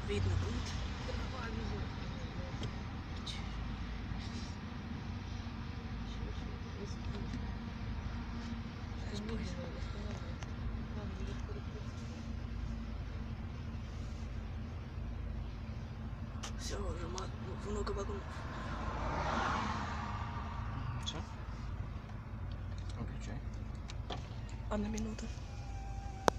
Видно будет. Сейчас будет. Все, уже много вагонов. Все? Выключай. Одна минута.